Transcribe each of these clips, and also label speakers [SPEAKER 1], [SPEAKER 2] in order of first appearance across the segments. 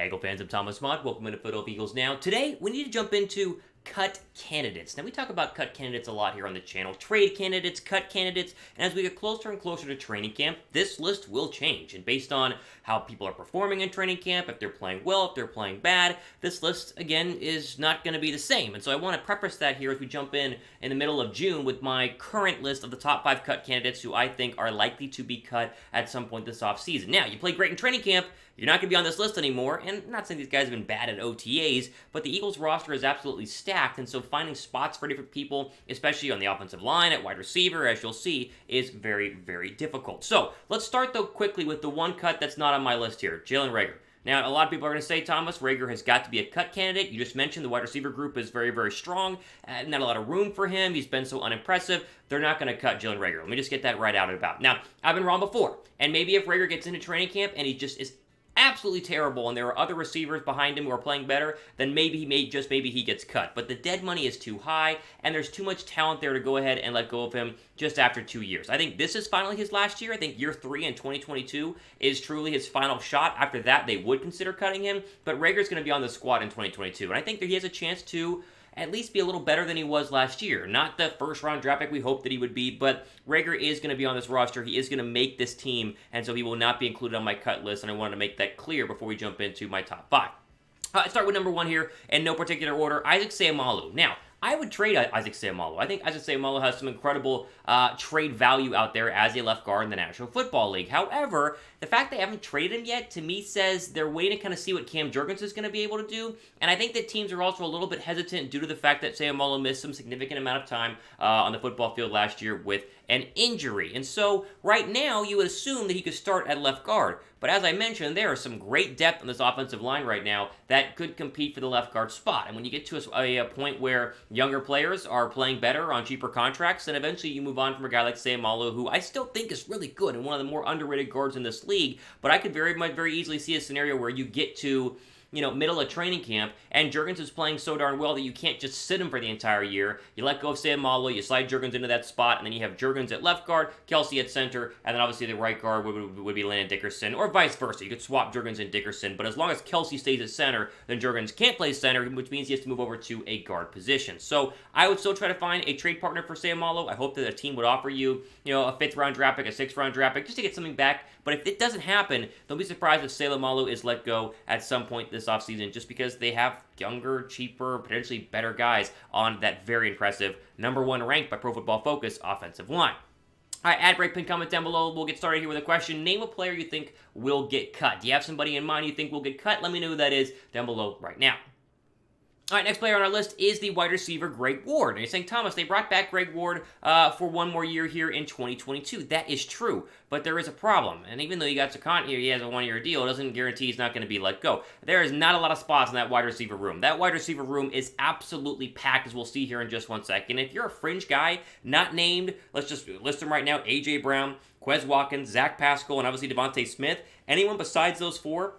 [SPEAKER 1] Hey, Eagle fans, I'm Thomas Mott. Welcome into Philadelphia Eagles Now. Today, we need to jump into cut candidates. Now, we talk about cut candidates a lot here on the channel. Trade candidates, cut candidates, and as we get closer and closer to training camp, this list will change. And based on how people are performing in training camp, if they're playing well, if they're playing bad, this list, again, is not going to be the same. And so I want to preface that here as we jump in the middle of June with my current list of the top 5 cut candidates who I think are likely to be cut at some point this offseason. Now, you play great in training camp, you're not going to be on this list anymore, and I'm not saying these guys have been bad at OTAs, but the Eagles roster is absolutely stacked, and so finding spots for different people, especially on the offensive line, at wide receiver, as you'll see, is very, very difficult. So, let's start, though, quickly with the one cut that's not on my list here, Jalen Reagor. Now, a lot of people are going to say, Thomas, Reagor has got to be a cut candidate. You just mentioned the wide receiver group is very, very strong. Not a lot of room for him. He's been so unimpressive. They're not going to cut Jalen Reagor. Let me just get that right out and about. Now, I've been wrong before, and maybe if Reagor gets into training camp and he just is absolutely terrible, and there are other receivers behind him who are playing better, then maybe he gets cut. But the dead money is too high, and there's too much talent there to go ahead and let go of him just after 2 years. I think this is finally his last year. I think year 3 in 2022 is truly his final shot. After that, they would consider cutting him, but Reagor's going to be on the squad in 2022, and I think that he has a chance to at least be a little better than he was last year. Not the first-round draft pick we hoped that he would be, but Reagor is going to be on this roster. He is going to make this team, and so he will not be included on my cut list, and I wanted to make that clear before we jump into my top 5. Let's start with number 1 here, in no particular order, Issac Seumalo. Now, I would trade Issac Seumalo. I think Issac Seumalo has some incredible trade value out there as a left guard in the National Football League. However, the fact they haven't traded him yet, to me, says they're waiting to kind of see what Cam Jurgens is going to be able to do. And I think that teams are also a little bit hesitant due to the fact that Seumalo missed some significant amount of time on the football field last year with an injury. And so, right now, you would assume that he could start at left guard. But as I mentioned, there is some great depth on this offensive line right now that could compete for the left guard spot. And when you get to a point where younger players are playing better on cheaper contracts, then eventually you move on from a guy like Seumalo, who I still think is really good and one of the more underrated guards in this league. But I could very easily see a scenario where you get to middle of training camp, and Jurgens is playing so darn well that you can't just sit him for the entire year. You let go of Seumalo, you slide Jurgens into that spot, and then you have Jurgens at left guard, Kelce at center, and then obviously the right guard would be Landon Dickerson, or vice versa. You could swap Jurgens and Dickerson, but as long as Kelce stays at center, then Jurgens can't play center, which means he has to move over to a guard position. So I would still try to find a trade partner for Seumalo. I hope that a team would offer you, a 5th-round draft pick, a 6th-round draft pick, just to get something back. But if it doesn't happen, don't be surprised if Seumalo is let go at some point this offseason, just because they have younger, cheaper, potentially better guys on that very impressive number 1 ranked by Pro Football Focus offensive line. All right, ad break, pin comment down below. We'll get started here with a question. Name a player you think will get cut. Do you have somebody in mind you think will get cut? Let me know who that is down below right now. All right, next player on our list is the wide receiver, Greg Ward. And you're saying, Thomas, they brought back Greg Ward for one more year here in 2022. That is true, but there is a problem. And even though he has a 1-year deal, it doesn't guarantee he's not going to be let go. There is not a lot of spots in that wide receiver room. That wide receiver room is absolutely packed, as we'll see here in just 1 second. If you're a fringe guy, not named, let's just list them right now, A.J. Brown, Quez Watkins, Zach Pascal, and obviously DeVonta Smith. Anyone besides those 4,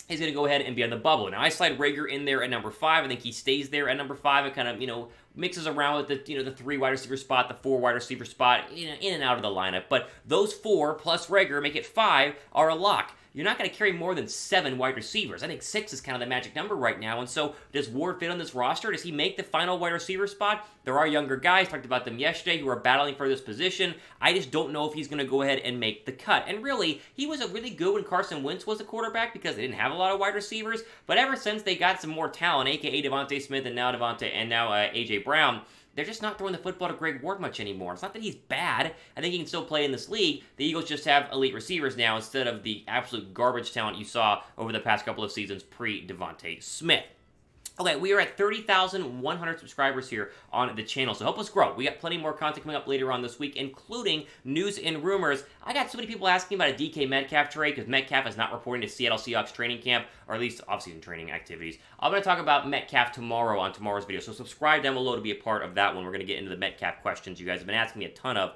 [SPEAKER 1] he's going to go ahead and be on the bubble. Now, I slide Reagor in there at number 5. I think he stays there at number 5 and kind of, mixes around with the 3 wide receiver spot, the 4 wide receiver spot, in and out of the lineup. But those 4 plus Reagor make it 5 are a lock. You're not going to carry more than 7 wide receivers. I think 6 is kind of the magic number right now. And so, does Ward fit on this roster? Does he make the final wide receiver spot? There are younger guys, talked about them yesterday, who are battling for this position. I just don't know if he's going to go ahead and make the cut. And really, he was really good when Carson Wentz was a quarterback because they didn't have a lot of wide receivers. But ever since they got some more talent, a.k.a. DeVonta Smith and now A.J. Brown, they're just not throwing the football to Greg Ward much anymore. It's not that he's bad. I think he can still play in this league. The Eagles just have elite receivers now instead of the absolute garbage talent you saw over the past couple of seasons pre-DeVonta Smith. Okay, we are at 30,100 subscribers here on the channel, so help us grow. We got plenty more content coming up later on this week, including news and rumors. I got so many people asking about a DK Metcalf trade because Metcalf is not reporting to Seattle Seahawks training camp, or at least offseason training activities. I'm going to talk about Metcalf tomorrow on tomorrow's video, so subscribe down below to be a part of that one. We're going to get into the Metcalf questions you guys have been asking me a ton of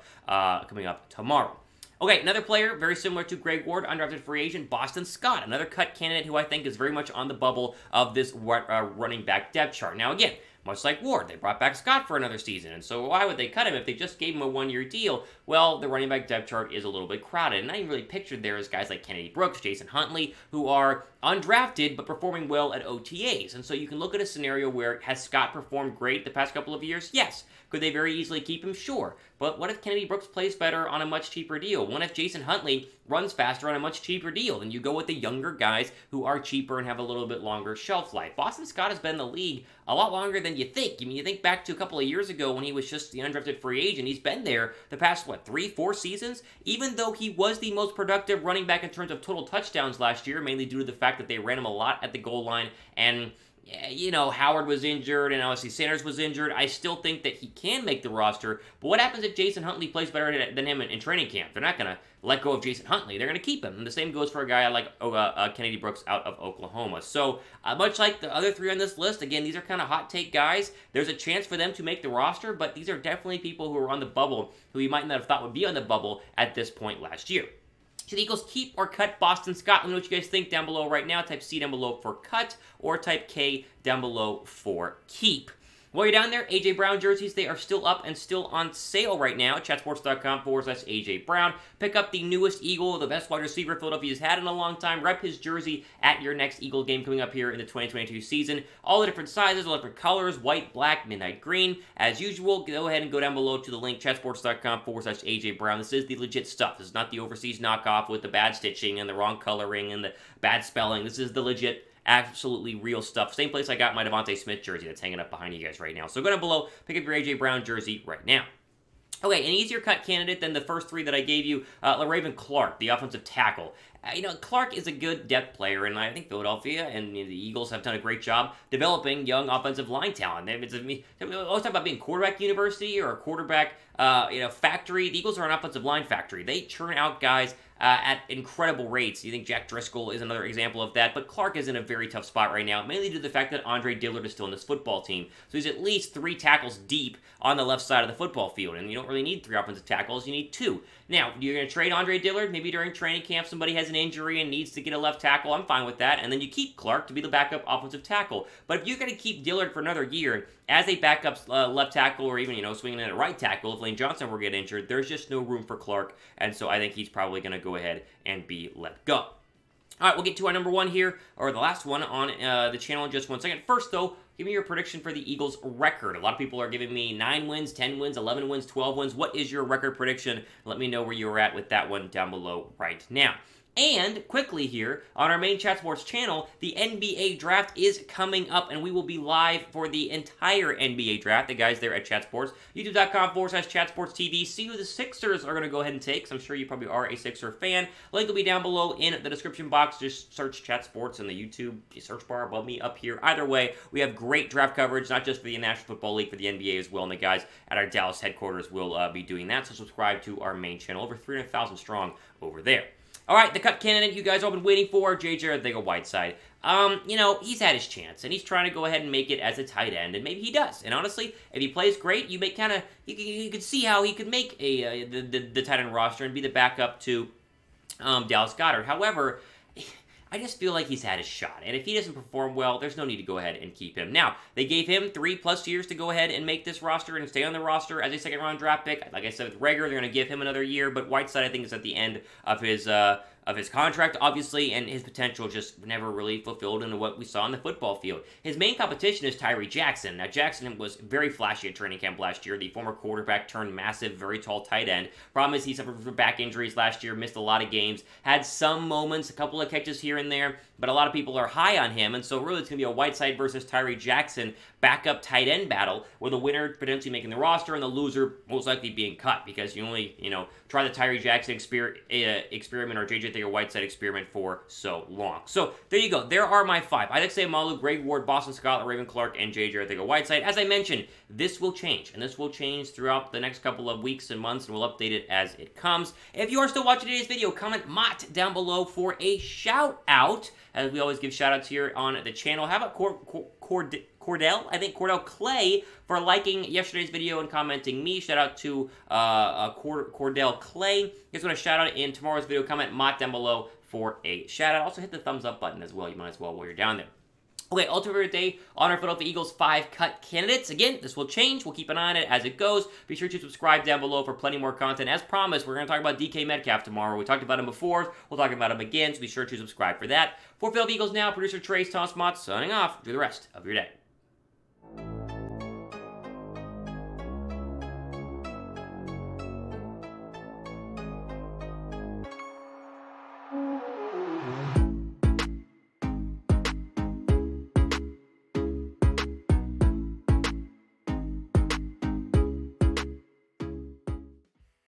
[SPEAKER 1] coming up tomorrow. Okay, another player very similar to Greg Ward, undrafted free agent, Boston Scott, another cut candidate who I think is very much on the bubble of this running back depth chart. Now again, Much like Ward, they brought back Scott for another season, and so why would they cut him if they just gave him a one-year deal? Well, the running back depth chart is a little bit crowded, and I even really pictured there as guys like Kennedy Brooks, Jason Huntley, who are undrafted but performing well at OTAs. And so you can look at a scenario where, has Scott performed great the past couple of years? Yes. Could they very easily keep him? Sure. But what if Kennedy Brooks plays better on a much cheaper deal? What if Jason Huntley runs faster on a much cheaper deal? Then you go with the younger guys who are cheaper and have a little bit longer shelf life. Boston Scott has been in the league a lot longer than you think. I mean, you think back to a couple of years ago when he was just the undrafted free agent. He's been there the past, 3-4 seasons? Even though he was the most productive running back in terms of total touchdowns last year, mainly due to the fact that they ran him a lot at the goal line, and Howard was injured, and obviously Sanders was injured. I still think that he can make the roster, but what happens if Jason Huntley plays better than him in training camp? They're not going to let go of Jason Huntley. They're going to keep him, and the same goes for a guy like Kennedy Brooks out of Oklahoma. So, much like the other three on this list, again, these are kind of hot take guys. There's a chance for them to make the roster, but these are definitely people who are on the bubble, who you might not have thought would be on the bubble at this point last year. Should the Eagles keep or cut Boston Scott? Let me know what you guys think down below right now. Type C down below for cut, or type K down below for keep. While you're down there, AJ Brown jerseys, they are still up and still on sale right now at chatsports.com/AJ Brown. Pick up the newest Eagle, the best wide receiver Philadelphia's had in a long time. Rep his jersey at your next Eagle game coming up here in the 2022 season. All the different sizes, all different colors, white, black, midnight green. As usual, go ahead and go down below to the link, chatsports.com/AJ Brown. This is the legit stuff. This is not the overseas knockoff with the bad stitching and the wrong coloring and the bad spelling. This is the legit, absolutely real stuff. Same place I got my DeVonta Smith jersey that's hanging up behind you guys right now. So go down below, pick up your AJ Brown jersey right now. Okay, an easier cut candidate than the first three that I gave you, Le'Raven Clark, the offensive tackle. Clark is a good depth player, and I think Philadelphia and the Eagles have done a great job developing young offensive line talent. We always talk about being quarterback university or a quarterback factory. The Eagles are an offensive line factory. They churn out guys at incredible rates. You think Jack Driscoll is another example of that, but Clark is in a very tough spot right now, mainly due to the fact that Andre Dillard is still in this football team. So he's at least 3 tackles deep on the left side of the football field, and you don't really need 3 offensive tackles, you need 2. Now, you're going to trade Andre Dillard, maybe during training camp somebody has an injury and needs to get a left tackle, I'm fine with that, and then you keep Clark to be the backup offensive tackle. But if you're going to keep Dillard for another year as a backup left tackle, or even, swinging in at right tackle, if Lane Johnson were to get injured, there's just no room for Clark, and so I think he's probably going to go ahead and be let go. All right, we'll get to our number one here, or the last one on the channel in just one second. First, though, give me your prediction for the Eagles' record. A lot of people are giving me 9 wins, 10 wins, 11 wins, 12 wins. What is your record prediction? Let me know where you're at with that one down below right now. And quickly here, on our main Chat Sports channel, the NBA draft is coming up, and we will be live for the entire NBA draft. The guys there at Chat Sports, youtube.com/ChatSportsTV. See who the Sixers are going to go ahead and take, because I'm sure you probably are a Sixer fan. Link will be down below in the description box. Just search Chat Sports in the YouTube search bar above me up here. Either way, we have great draft coverage, not just for the National Football League, for the NBA as well, and the guys at our Dallas headquarters will be doing that, so subscribe to our main channel. Over 300,000 strong over there. All right, the cut candidate you guys all been waiting for, Arcega Whiteside. He's had his chance, and he's trying to go ahead and make it as a tight end, and maybe he does. And honestly, if he plays great, you could see how he could make the tight end roster and be the backup to Dallas Goedert. However, I just feel like he's had his shot, and if he doesn't perform well, there's no need to go ahead and keep him. Now, they gave him 3+ years to go ahead and make this roster and stay on the roster as a second-round draft pick. Like I said with Reagor, they're going to give him another year, but Whiteside, I think, is at the end of his contract, obviously, and his potential just never really fulfilled into what we saw on the football field. His main competition is Tyree Jackson. Now, Jackson was very flashy at training camp last year, the former quarterback turned massive, very tall tight end. Problem is he suffered from back injuries last year, missed a lot of games, had some moments, a couple of catches here and there, but a lot of people are high on him, and so really it's going to be a Whiteside versus Tyree Jackson backup tight end battle, with the winner potentially making the roster and the loser most likely being cut, because you only, try the Tyree Jackson experiment or J.J. Whiteside experiment for so long. So there you go. There are my 5. Issac Seumalo, Greg Ward, Boston Scott, Le'Raven Clark, and J.J. Whiteside. As I mentioned, this will change, and this will change throughout the next couple of weeks and months, and we'll update it as it comes. If you are still watching today's video, comment Mott down below for a shout out, as we always give shout outs here on the channel. How about Cordell Clay for liking yesterday's video and commenting me. Shout out to Cordell Clay. You guys want to shout out in tomorrow's video, comment Mott down below for a shout out. Also hit the thumbs up button as well. You might as well while you're down there. Okay, ultimate day on our Philadelphia Eagles 5 cut candidates. Again, this will change. We'll keep an eye on it as it goes. Be sure to subscribe down below for plenty more content. As promised, we're going to talk about DK Metcalf tomorrow. We talked about him before. We'll talk about him again, so be sure to subscribe for that. For Philadelphia Eagles now, producer Trace, Thomas Mott, signing off. Enjoy the rest of your day.